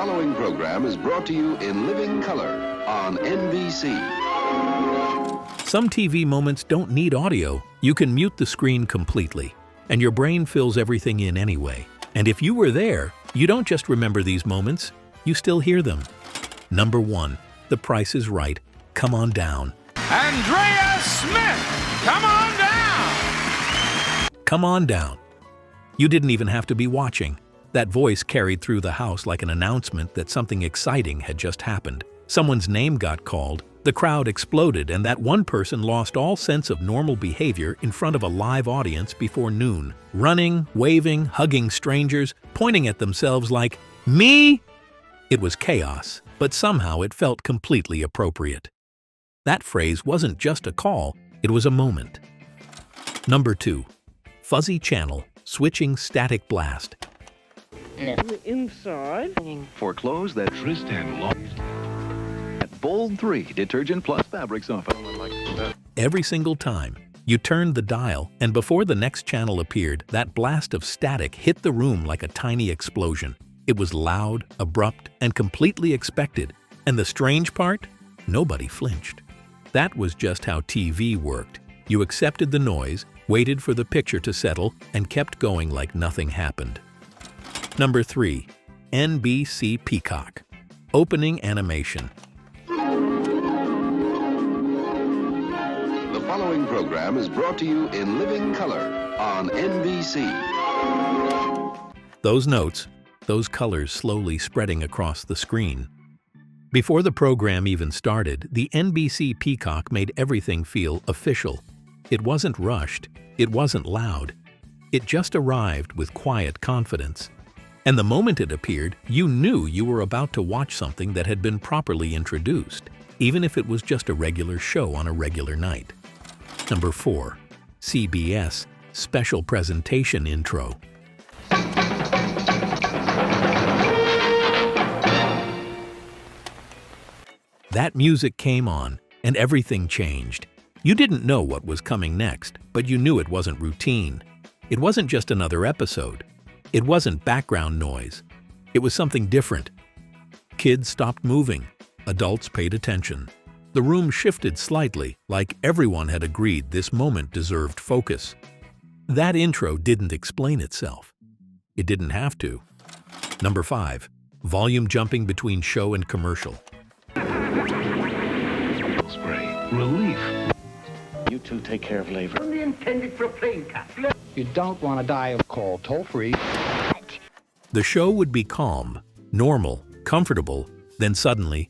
following program is brought to you in living color on NBC. Some TV moments don't need audio. You can mute the screen completely, and your brain fills everything in anyway. And if you were there, you don't just remember these moments, you still hear them. Number 1, The Price is Right. Come on down. Andrea Smith, come on down! Come on down. You didn't even have to be watching. That voice carried through the house like an announcement that something exciting had just happened. Someone's name got called, the crowd exploded, and that one person lost all sense of normal behavior in front of a live audience before noon. Running, waving, hugging strangers, pointing at themselves like, "Me?" It was chaos, but somehow it felt completely appropriate. That phrase wasn't just a call, it was a moment. Number 2, Fuzzy Channel, Switching Static Blast. Inside. For clothes that Tristan lost. At Bold 3 Detergent Plus Fabric Softener. Every single time, you turned the dial, and before the next channel appeared, that blast of static hit the room like a tiny explosion. It was loud, abrupt, and completely expected. And the strange part? Nobody flinched. That was just how TV worked. You accepted the noise, waited for the picture to settle, and kept going like nothing happened. Number 3, NBC Peacock, Opening Animation. The following program is brought to you in living color on NBC. Those notes, those colors slowly spreading across the screen. Before the program even started, the NBC Peacock made everything feel official. It wasn't rushed, it wasn't loud. It just arrived with quiet confidence. And the moment it appeared, you knew you were about to watch something that had been properly introduced, even if it was just a regular show on a regular night. Number 4, CBS Special Presentation Intro. That music came on, and everything changed. You didn't know what was coming next, but you knew it wasn't routine. It wasn't just another episode. It wasn't background noise. It was something different. Kids stopped moving. Adults paid attention. The room shifted slightly, like everyone had agreed this moment deserved focus. That intro didn't explain itself. It didn't have to. Number 5, volume jumping between show and commercial. Spray. Relief. You two take care of labor. Only intended for a plane capsule. You don't want to die of call toll-free. The show would be calm, normal, comfortable, then suddenly,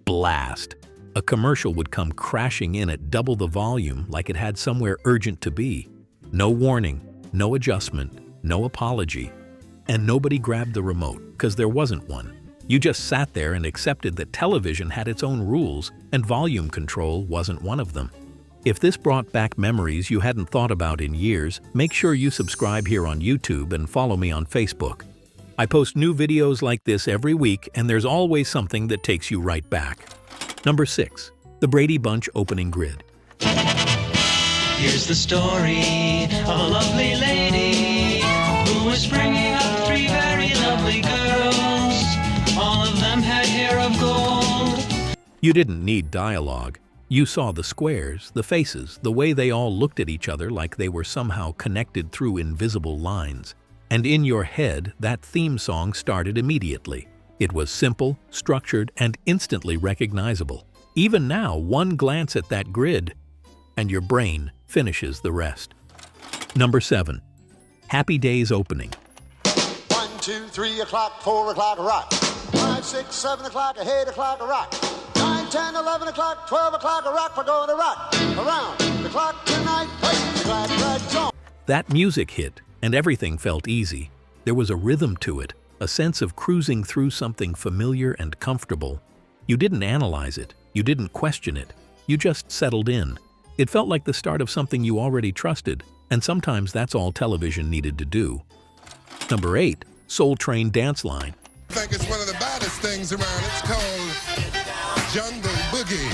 blast. A commercial would come crashing in at double the volume like it had somewhere urgent to be. No warning, no adjustment, no apology. And nobody grabbed the remote, because there wasn't one. You just sat there and accepted that television had its own rules, and volume control wasn't one of them. If this brought back memories you hadn't thought about in years, make sure you subscribe here on YouTube and follow me on Facebook. I post new videos like this every week, and there's always something that takes you right back. Number 6, The Brady Bunch Opening Grid. Here's the story of a lovely lady who was bringing up 3 very lovely girls. All of them had hair of gold. You didn't need dialogue. You saw the squares, the faces, the way they all looked at each other like they were somehow connected through invisible lines. And in your head, that theme song started immediately. It was simple, structured, and instantly recognizable. Even now, one glance at that grid, and your brain finishes the rest. Number 7, Happy Days Opening. 1, 2, 3 o'clock, 4 o'clock, rock. 5, 6, 7 o'clock, 8 o'clock, rock. 9, 10, 11 o'clock, 12 o'clock, rock. We're going to rock around the clock tonight. Play the glad song. That music hit, and everything felt easy. There was a rhythm to it, a sense of cruising through something familiar and comfortable. You didn't analyze it, you didn't question it, you just settled in. It felt like the start of something you already trusted, and sometimes that's all television needed to do. Number 8, Soul Train Dance Line. I think it's one of the baddest things around. It's called Jungle Boogie.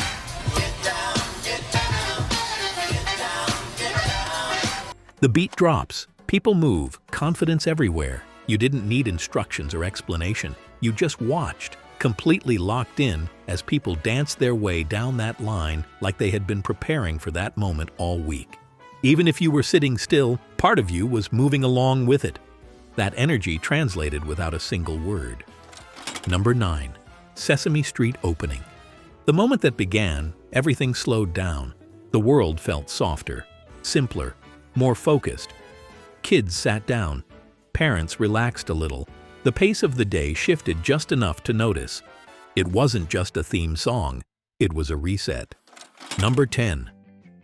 The beat drops, people move, confidence everywhere. You didn't need instructions or explanation. You just watched, completely locked in, as people danced their way down that line like they had been preparing for that moment all week. Even if you were sitting still, part of you was moving along with it. That energy translated without a single word. Number 9. Sesame Street opening. The moment that began, everything slowed down. The world felt softer, simpler, more focused. Kids sat down. Parents relaxed a little. The pace of the day shifted just enough to notice. It wasn't just a theme song. It was a reset. Number 10.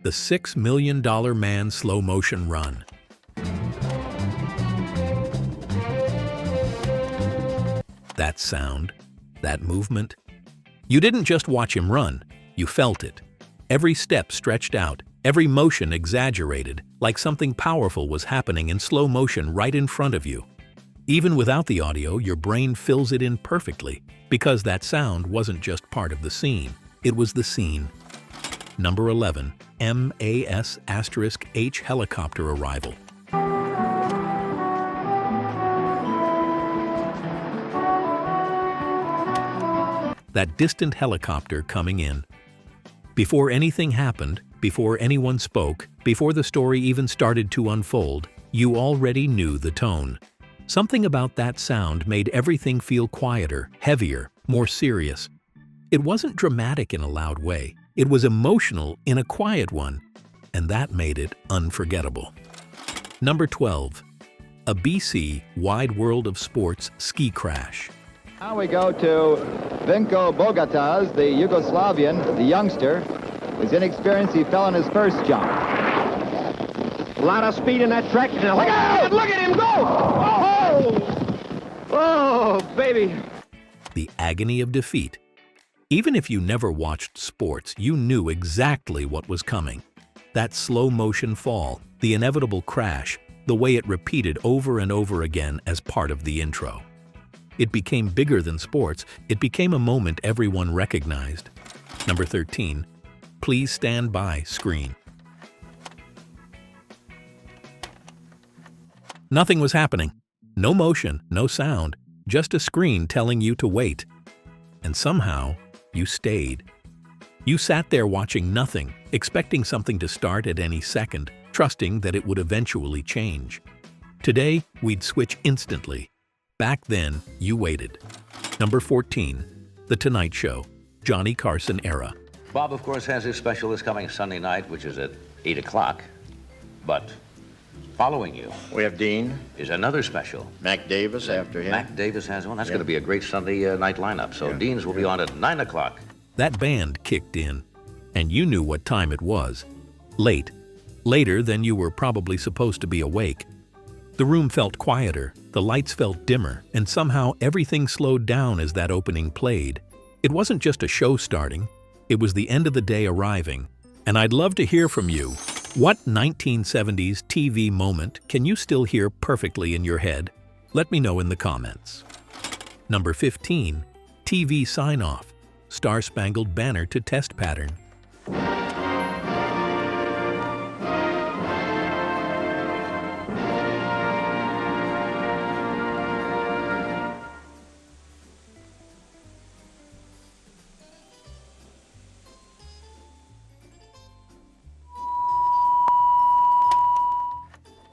The $6 Million Man Slow Motion Run. That sound, that movement. You didn't just watch him run, you felt it. Every step stretched out, every motion exaggerated, like something powerful was happening in slow motion right in front of you. Even without the audio, your brain fills it in perfectly, because that sound wasn't just part of the scene, it was the scene. Number 11. MAS*H helicopter arrival. That distant helicopter coming in. Before anything happened, before anyone spoke, before the story even started to unfold, you already knew the tone. Something about that sound made everything feel quieter, heavier, more serious. It wasn't dramatic in a loud way. It was emotional in a quiet one, and that made it unforgettable. Number 12. A BC Wide World of Sports ski crash. Now we go to Vinko Bogatas, the Yugoslavian, the youngster. His inexperience, he fell on his first jump. A lot of speed in that track. Now, look out! Look at him go! Oh! Oh, baby. The agony of defeat. Even if you never watched sports, you knew exactly what was coming. That slow-motion fall, the inevitable crash, the way it repeated over and over again as part of the intro. It became bigger than sports. It became a moment everyone recognized. Number 13. Please stand by screen. Nothing was happening. No motion, no sound, just a screen telling you to wait. And somehow, you stayed. You sat there watching nothing, expecting something to start at any second, trusting that it would eventually change. Today, we'd switch instantly. Back then, you waited. Number 14. The Tonight Show, Johnny Carson era. Bob, of course, has his special this coming Sunday night, which is at 8 o'clock. But following you... We have Dean. ...is another special. Mac Davis after him. Mac Davis has one. That's going to be a great Sunday night lineup. So Dean's will be on at 9 o'clock. That band kicked in, and you knew what time it was. Late. Later than you were probably supposed to be awake. The room felt quieter, the lights felt dimmer, and somehow everything slowed down as that opening played. It wasn't just a show starting, it was the end of the day arriving. And I'd love to hear from you. What 1970s TV moment can you still hear perfectly in your head? Let me know in the comments. Number 15. TV sign-off, Star-Spangled Banner to test pattern.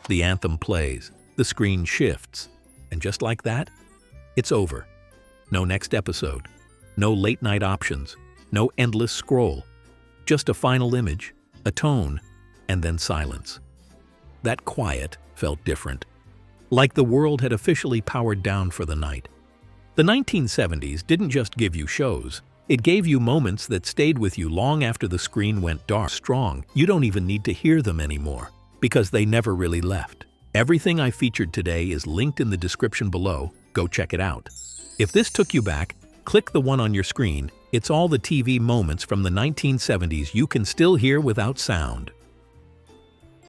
The anthem plays, the screen shifts, and just like that, it's over. No next episode, no late-night options, no endless scroll, just a final image, a tone, and then silence. That quiet felt different, like the world had officially powered down for the night. The 1970s didn't just give you shows, it gave you moments that stayed with you long after the screen went dark. Strong, you don't even need to hear them anymore, because they never really left. Everything I featured today is linked in the description below. Go check it out. If this took you back, click the one on your screen. It's all the TV moments from the 1970s you can still hear without sound.